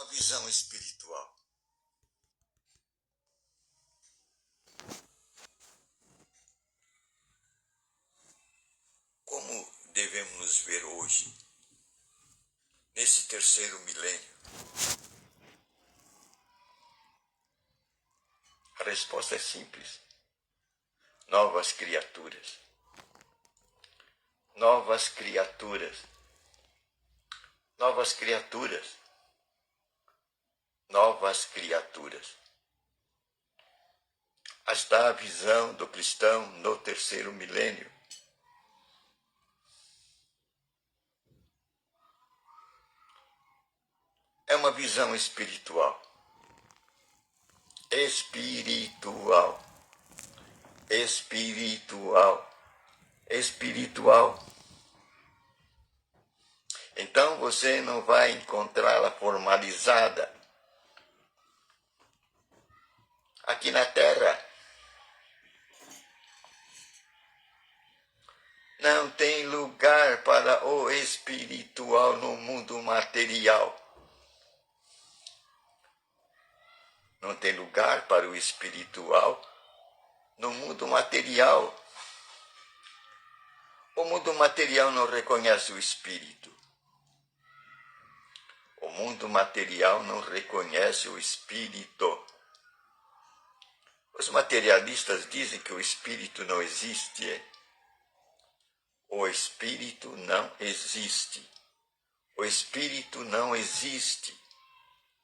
uma visão espiritual. Como devemos nos ver hoje, nesse terceiro milênio? A resposta é simples. Novas criaturas. Novas criaturas. Novas criaturas. Novas criaturas. Esta a visão do cristão no terceiro milênio. É uma visão espiritual. Espiritual. Espiritual. Espiritual. Então você não vai encontrá-la formalizada aqui na Terra. Não tem lugar para o espiritual no mundo material. Não tem lugar para o espiritual no mundo material. O mundo material não reconhece o espírito. O mundo material não reconhece o espírito. Os materialistas dizem que o espírito não existe. O espírito não existe. O espírito não existe.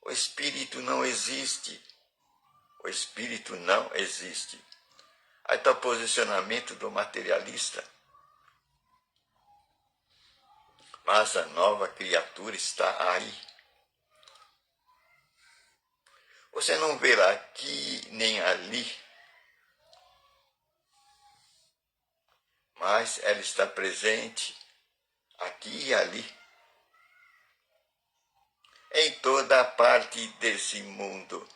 O espírito não existe. O espírito não existe. Aí está o posicionamento do materialista. Mas a nova criatura está aí. Você não verá aqui nem ali, mas ela está presente aqui e ali, em toda a parte desse mundo.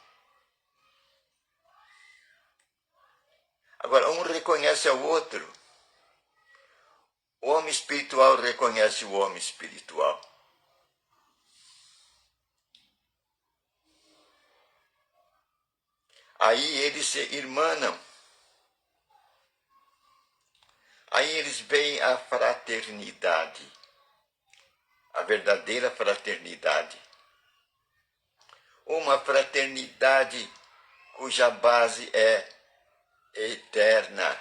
Agora, um reconhece ao outro. O homem espiritual reconhece o homem espiritual. Aí eles se irmanam. Aí eles veem a fraternidade, a verdadeira fraternidade. Uma fraternidade cuja base é eterna,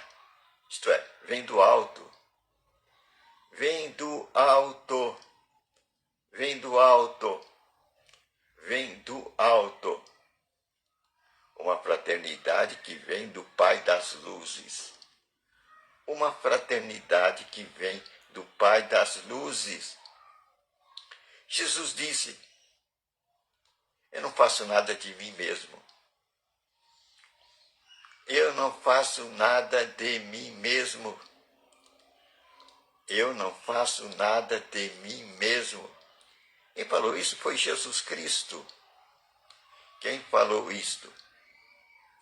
isto é, vem do alto. Vem do alto, vem do alto, vem do alto. Uma fraternidade que vem do Pai das Luzes. Uma fraternidade que vem do Pai das Luzes. Jesus disse: eu não faço nada de mim mesmo. Eu não faço nada de mim mesmo. Eu não faço nada de mim mesmo. Quem falou isso foi Jesus Cristo. Quem falou isto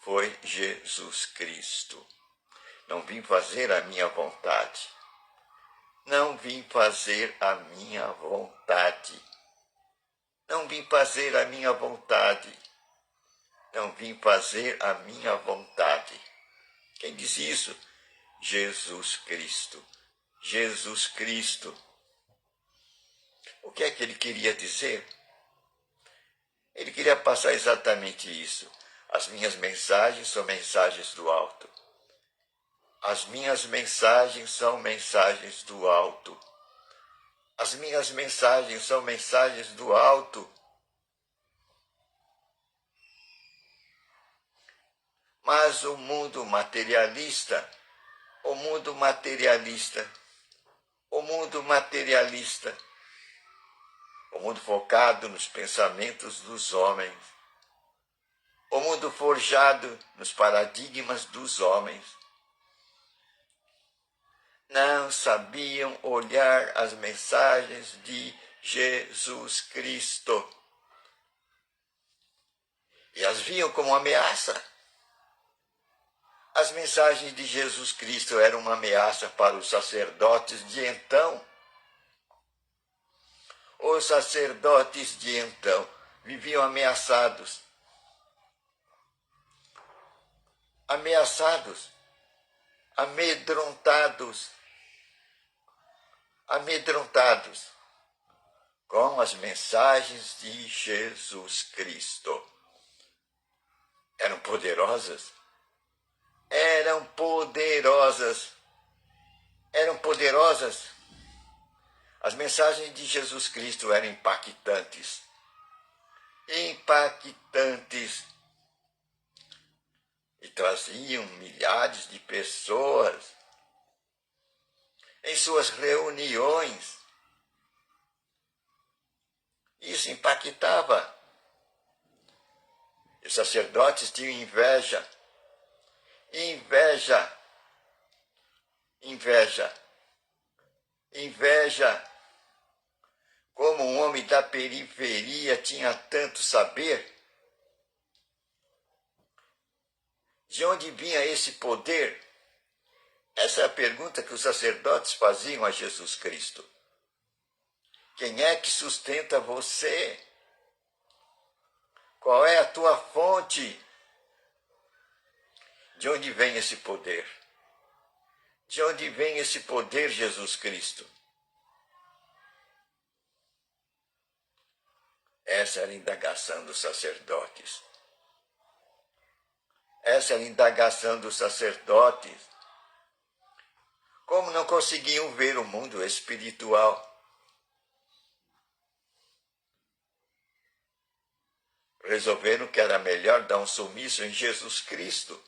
foi Jesus Cristo. Não vim fazer a minha vontade. Não vim fazer a minha vontade. Não vim fazer a minha vontade. Não vim fazer a minha vontade. Quem diz isso? Jesus Cristo. Jesus Cristo. O que é que ele queria dizer? Ele queria passar exatamente isso. As minhas mensagens são mensagens do alto. As minhas mensagens são mensagens do alto. As minhas mensagens são mensagens do alto. Mas o mundo materialista, o mundo focado nos pensamentos dos homens, o mundo forjado nos paradigmas dos homens, não sabiam olhar as mensagens de Jesus Cristo e as viam como ameaça. As mensagens de Jesus Cristo eram uma ameaça para os sacerdotes de então. Os sacerdotes de então viviam ameaçados. Ameaçados, amedrontados com as mensagens de Jesus Cristo. Eram poderosas? Eram poderosas. As mensagens de Jesus Cristo eram impactantes. E traziam milhares de pessoas em suas reuniões. Isso impactava. Os sacerdotes tinham inveja. Como um homem da periferia tinha tanto saber. De onde vinha esse poder? Essa é a pergunta que os sacerdotes faziam a Jesus Cristo. Quem é que sustenta você? Qual é a tua fonte? De onde vem esse poder? De onde vem esse poder, Jesus Cristo? Essa era a indagação dos sacerdotes. Como não conseguiam ver o mundo espiritual? Resolveram que era melhor dar um sumiço em Jesus Cristo.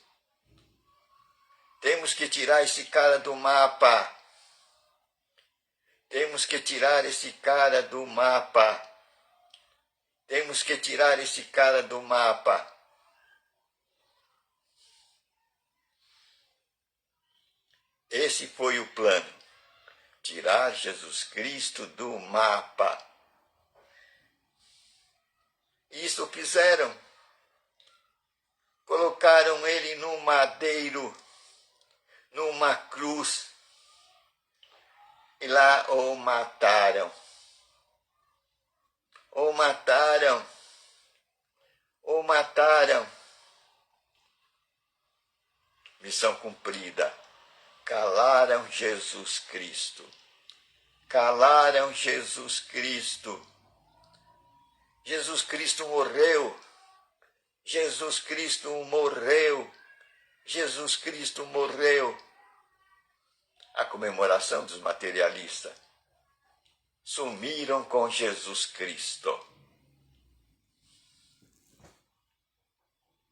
Temos que tirar esse cara do mapa. Esse foi o plano. Tirar Jesus Cristo do mapa. Isso fizeram. Colocaram ele no madeiro, numa cruz, e lá o mataram. Missão cumprida. Calaram Jesus Cristo. Jesus Cristo morreu. A comemoração dos materialistas. Sumiram com Jesus Cristo.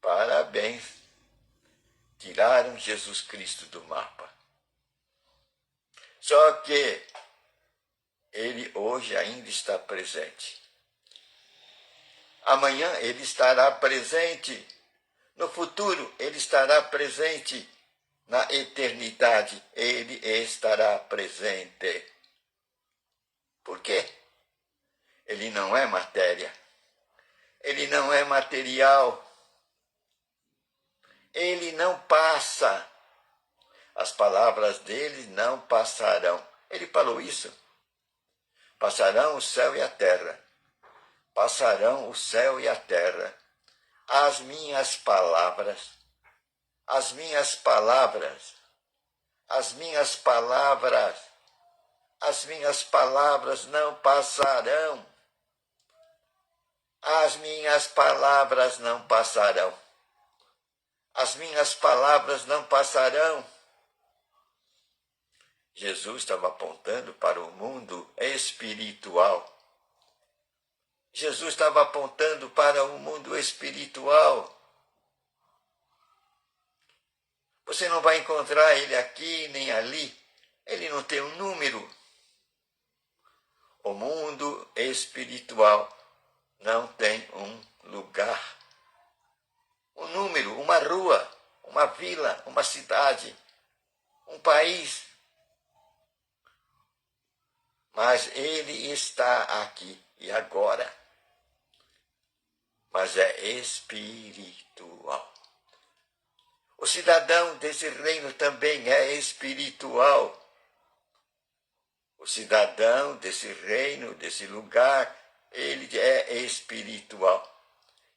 Parabéns. Tiraram Jesus Cristo do mapa. Só que ele hoje ainda está presente. Amanhã ele estará presente. No futuro ele estará presente. Na eternidade ele estará presente. Por quê? Ele não é matéria. Ele não é material. Ele não passa. As palavras dele não passarão. Ele falou isso. Passarão o céu e a terra. As minhas palavras não passarão. As minhas palavras não passarão. Jesus estava apontando para o mundo espiritual. Você não vai encontrar ele aqui nem ali. Ele não tem um número. O mundo espiritual não tem um lugar. Um número, uma rua, uma vila, uma cidade, um país. Mas ele está aqui e agora. Mas é espiritual. O cidadão desse reino também é espiritual. O cidadão desse reino, desse lugar, ele é espiritual.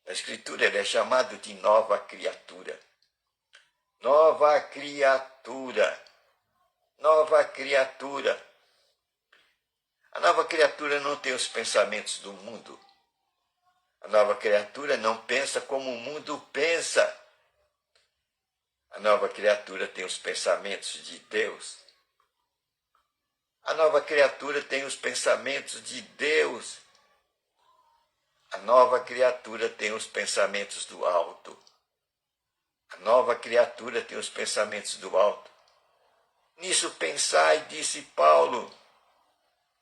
Na Escritura ele é chamado de nova criatura. Nova criatura. Nova criatura. A nova criatura não tem os pensamentos do mundo. A nova criatura não pensa como o mundo pensa. A nova criatura tem os pensamentos de Deus. A nova criatura tem os pensamentos de Deus. A nova criatura tem os pensamentos do alto. A nova criatura tem os pensamentos do alto. Nisso pensai, disse Paulo,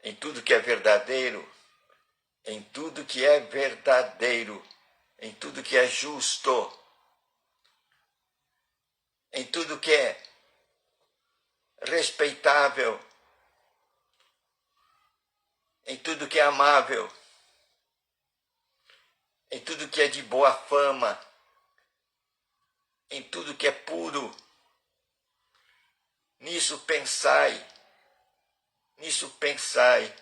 em tudo que é verdadeiro, em tudo que é verdadeiro, em tudo que é justo, em tudo que é respeitável, em tudo que é amável, em tudo que é de boa fama, em tudo que é puro. Nisso pensai, nisso pensai,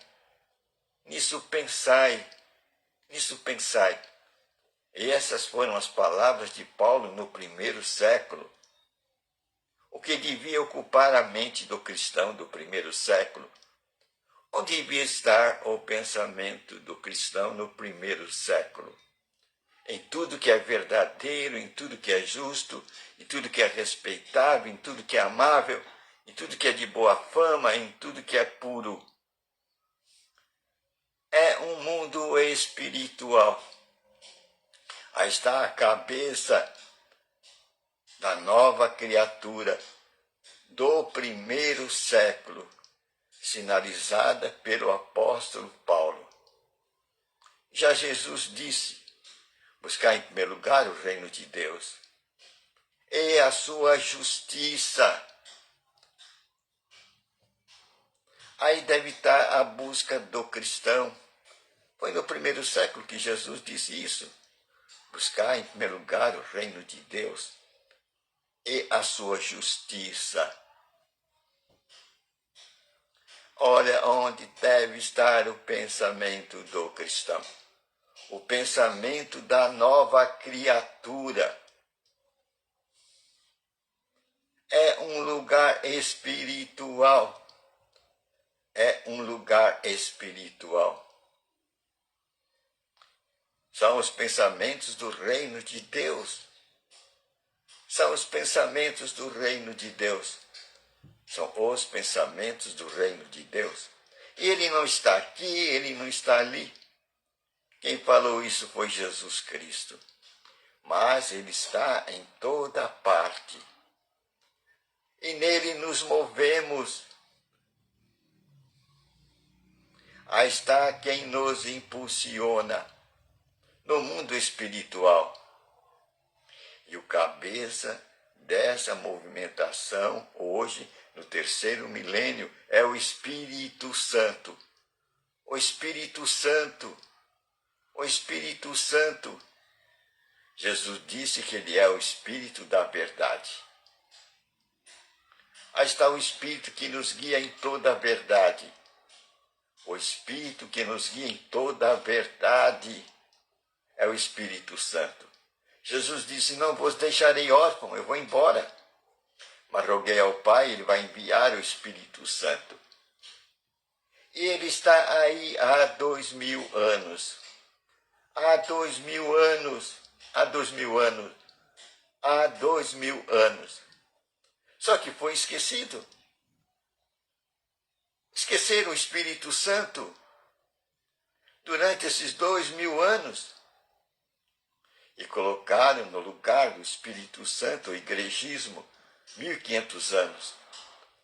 nisso pensai, nisso pensai. E essas foram as palavras de Paulo no primeiro século. O que devia ocupar a mente do cristão do primeiro século? Onde devia estar o pensamento do cristão no primeiro século? Em tudo que é verdadeiro, em tudo que é justo, em tudo que é respeitável, em tudo que é amável, em tudo que é de boa fama, em tudo que é puro. É um mundo espiritual. Aí está a cabeça da nova criatura do primeiro século, sinalizada pelo apóstolo Paulo. Já Jesus disse: buscar em primeiro lugar o reino de Deus e a sua justiça. Aí deve estar a busca do cristão. Foi no primeiro século que Jesus disse isso. Buscar em primeiro lugar o reino de Deus e a sua justiça. Olha onde deve estar o pensamento do cristão. O pensamento da nova criatura. É um lugar espiritual. É um lugar espiritual. São os pensamentos do reino de Deus. São os pensamentos do reino de Deus. São os pensamentos do reino de Deus. E ele não está aqui, ele não está ali. Quem falou isso foi Jesus Cristo. Mas ele está em toda parte. E nele nos movemos. Aí está quem nos impulsiona no mundo espiritual. E o cabeça dessa movimentação hoje, no terceiro milênio, é o Espírito Santo. O Espírito Santo. O Espírito Santo. Jesus disse que ele é o Espírito da verdade. Aí está o Espírito que nos guia em toda a verdade. O Espírito que nos guia em toda a verdade é o Espírito Santo. Jesus disse: não vos deixarei órfão, eu vou embora. Mas roguei ao Pai, ele vai enviar o Espírito Santo. E ele está aí há 2000 anos. Há 2000 anos. Há 2000 anos. Há 2000 anos. Só que foi esquecido. Esqueceram o Espírito Santo durante esses 2000 anos. E colocaram no lugar do Espírito Santo o igrejismo, 1500 anos.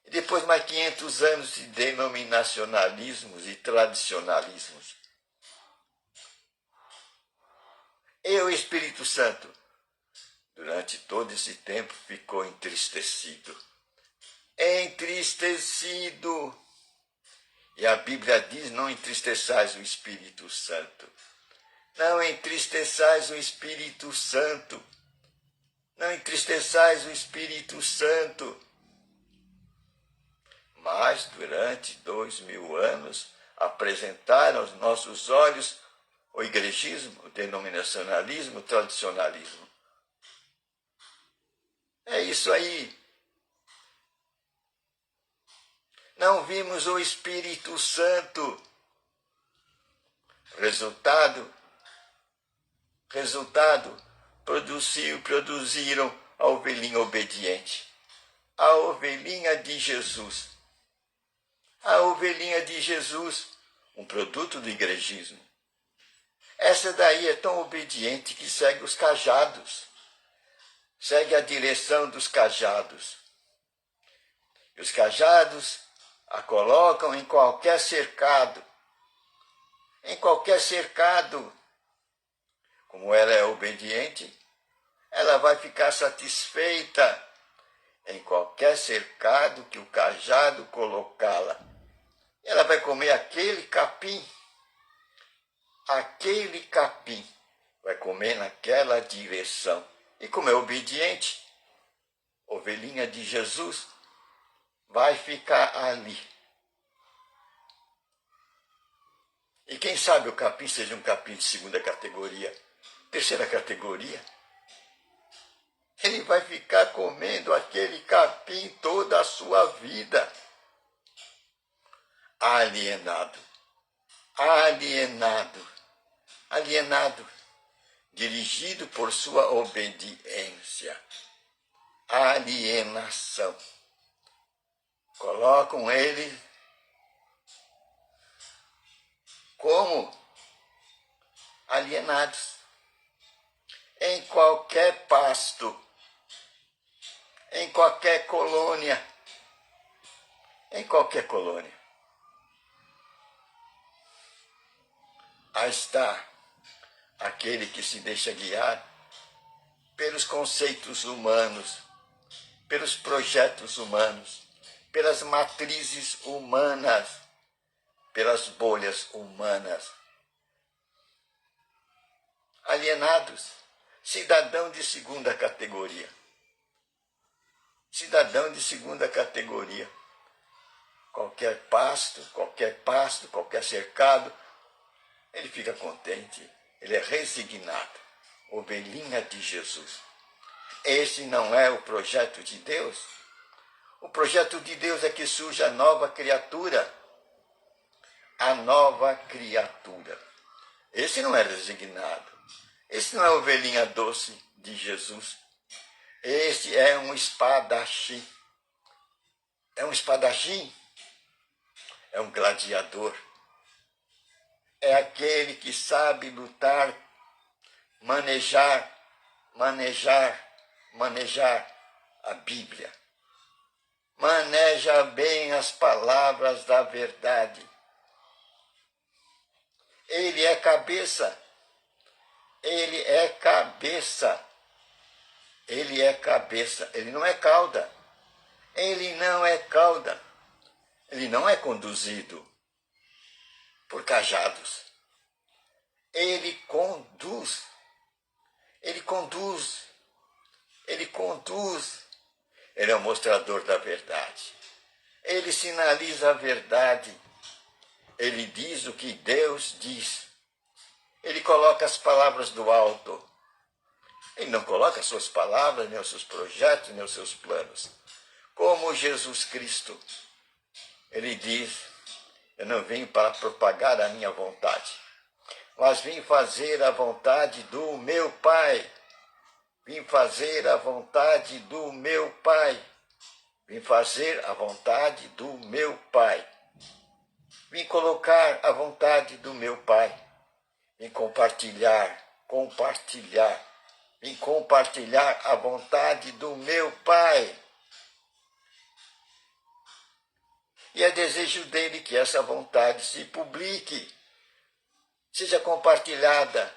E depois mais 500 anos de denominacionalismos e tradicionalismos. E o Espírito Santo, durante todo esse tempo, ficou entristecido. Entristecido. E a Bíblia diz: não entristeçais o Espírito Santo. Não entristeçais o Espírito Santo. Não entristeçais o Espírito Santo. Mas durante 2000 anos apresentaram aos nossos olhos o igrejismo, o denominacionalismo, o tradicionalismo. É isso aí. Não vimos o Espírito Santo. Resultado, produziram a ovelhinha obediente. A ovelhinha de Jesus. A ovelhinha de Jesus, um produto do igrejismo. Essa daí é tão obediente que segue os cajados. Segue a direção dos cajados. E os cajados a colocam em qualquer cercado. Em qualquer cercado. Como ela é obediente, ela vai ficar satisfeita em qualquer cercado que o cajado colocá-la. Ela vai comer aquele capim. Aquele capim. Vai comer naquela direção. E como é obediente, ovelhinha de Jesus, vai ficar ali. E quem sabe o capim seja um capim de segunda categoria, terceira categoria. Ele vai ficar comendo aquele capim toda a sua vida. Alienado. Alienado. Alienado. Dirigido por sua obediência. Alienação. Colocam ele como alienados em qualquer pasto, em qualquer colônia, em qualquer colônia. Aí está aquele que se deixa guiar pelos conceitos humanos, pelos projetos humanos, pelas matrizes humanas, pelas bolhas humanas. Alienados, cidadão de segunda categoria. Cidadão de segunda categoria. Qualquer pasto, qualquer cercado, ele fica contente, ele é resignado. Ovelhinha de Jesus. Esse não é o projeto de Deus? O projeto de Deus é que surja a nova criatura. A nova criatura. Esse não é resignado. Esse não é a ovelhinha doce de Jesus. Esse é um espadachim. É um espadachim. É um gladiador. É aquele que sabe lutar, manejar a Bíblia. Maneja bem as palavras da verdade. Ele é cabeça. Ele é cabeça. Ele é cabeça. Ele não é cauda. Ele não é cauda. Ele não é conduzido por cajados. Ele conduz. Ele conduz. Ele conduz. Ele é o mostrador da verdade. Ele sinaliza a verdade. Ele diz o que Deus diz. Ele coloca as palavras do alto. Ele não coloca as suas palavras, nem os seus projetos, nem os seus planos. Como Jesus Cristo. Ele diz, eu não vim para propagar a minha vontade, mas vim fazer a vontade do meu Pai. Vim fazer a vontade do meu Pai. Vim fazer a vontade do meu Pai. Vim colocar a vontade do meu Pai. Vim compartilhar. Vim compartilhar a vontade do meu Pai. E é desejo dele que essa vontade se publique, seja compartilhada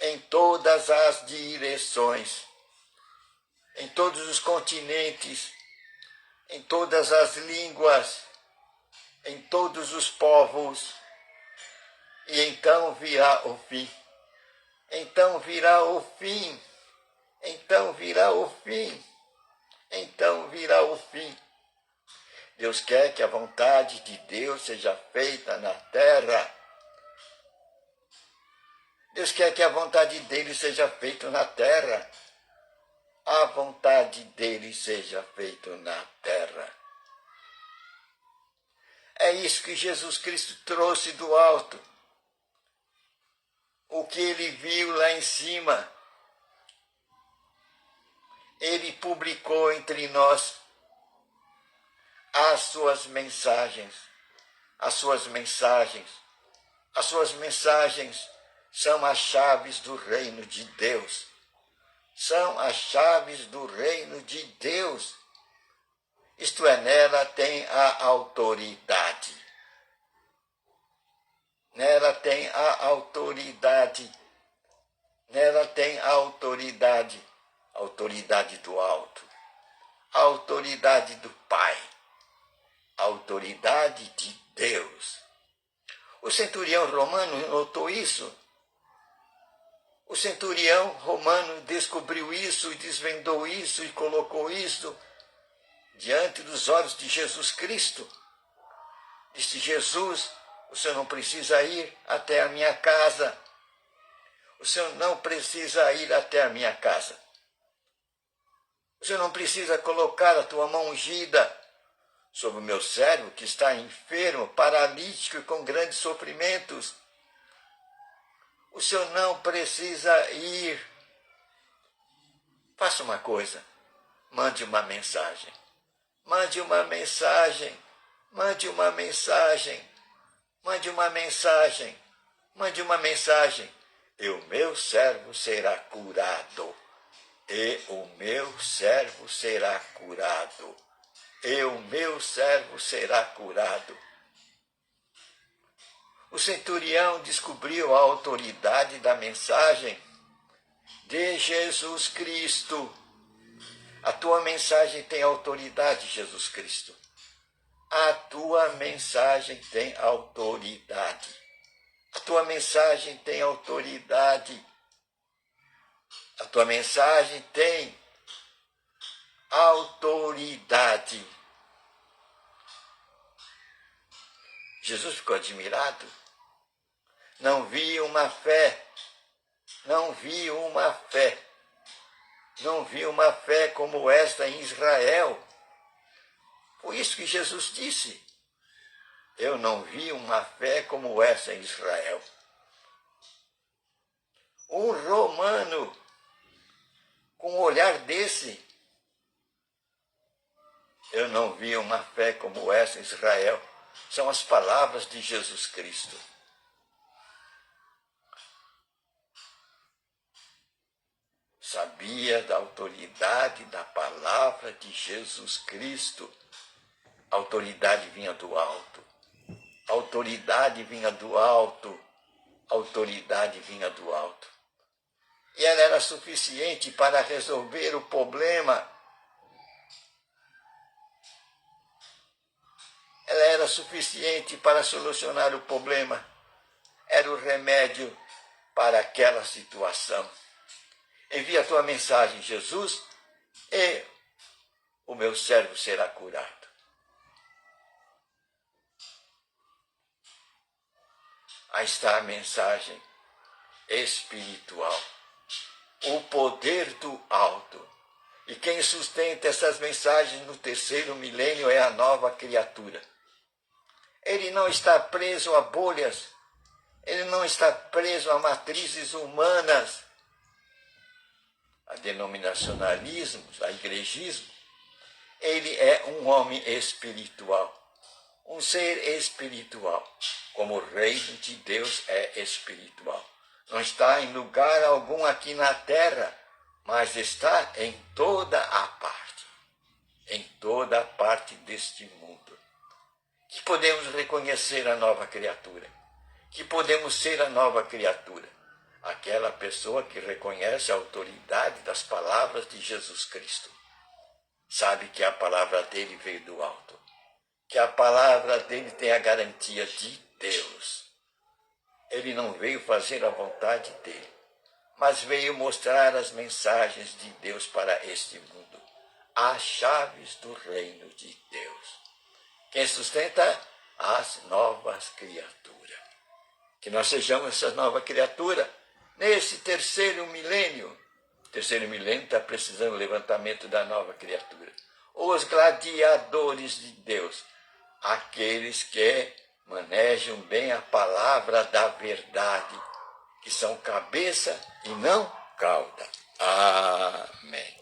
em todas as direções, em todos os continentes, em todas as línguas, em todos os povos. E então virá o fim. Então virá o fim. Então virá o fim. Então virá o fim. Deus quer que a vontade de Deus seja feita na terra. Deus quer que a vontade dele seja feita na terra. A vontade dele seja feita na terra. É isso que Jesus Cristo trouxe do alto. O que ele viu lá em cima, ele publicou entre nós as suas mensagens. As suas mensagens. As suas mensagens são as chaves do reino de Deus. São as chaves do reino de Deus. Isto é, nela tem a autoridade. Nela tem a autoridade. Nela tem a autoridade. A autoridade do alto. A autoridade do Pai. A autoridade de Deus. O centurião romano notou isso. O centurião romano descobriu isso e desvendou isso e colocou isso diante dos olhos de Jesus Cristo. Disse: Jesus, o senhor não precisa ir até a minha casa. O senhor não precisa ir até a minha casa. O senhor não precisa colocar a tua mão ungida sobre o meu servo que está enfermo, paralítico e com grandes sofrimentos. O senhor não precisa ir. Faça uma coisa. Mande uma mensagem. Mande uma mensagem. Mande uma mensagem. Mande uma mensagem. Mande uma mensagem. E o meu servo será curado. E o meu servo será curado. E o meu servo será curado. O centurião descobriu a autoridade da mensagem de Jesus Cristo. A tua mensagem tem autoridade, Jesus Cristo. A tua mensagem tem autoridade. A tua mensagem tem autoridade. A tua mensagem tem autoridade. Jesus ficou admirado. Não vi uma fé. Não vi uma fé. Não vi uma fé como esta em Israel. Foi isso que Jesus disse. Eu não vi uma fé como essa em Israel. Um romano com um olhar desse. Eu não vi uma fé como essa em Israel. São as palavras de Jesus Cristo. Sabia da autoridade da palavra de Jesus Cristo. A autoridade vinha do alto. A autoridade vinha do alto. A autoridade vinha do alto. E ela era suficiente para resolver o problema. Ela era suficiente para solucionar o problema. Era o remédio para aquela situação. Envia a tua mensagem, Jesus, e o meu servo será curado. Aí está a mensagem espiritual. O poder do alto. E quem sustenta essas mensagens no terceiro milênio é a nova criatura. Ele não está preso a bolhas. Ele não está preso a matrizes humanas, a denominacionalismos, a igrejismo. Ele é um homem espiritual, um ser espiritual, como o reino de Deus é espiritual. Não está em lugar algum aqui na terra, mas está em toda a parte deste mundo. Que podemos reconhecer a nova criatura, que podemos ser a nova criatura. Aquela pessoa que reconhece a autoridade das palavras de Jesus Cristo. Sabe que a palavra dele veio do alto. Que a palavra dele tem a garantia de Deus. Ele não veio fazer a vontade dele, mas veio mostrar as mensagens de Deus para este mundo. As chaves do reino de Deus. Quem sustenta? As novas criaturas. Que nós sejamos essas novas criaturas nesse terceiro milênio. O terceiro milênio está precisando do levantamento da nova criatura. Os gladiadores de Deus, aqueles que manejam bem a palavra da verdade, que são cabeça e não cauda. Amém.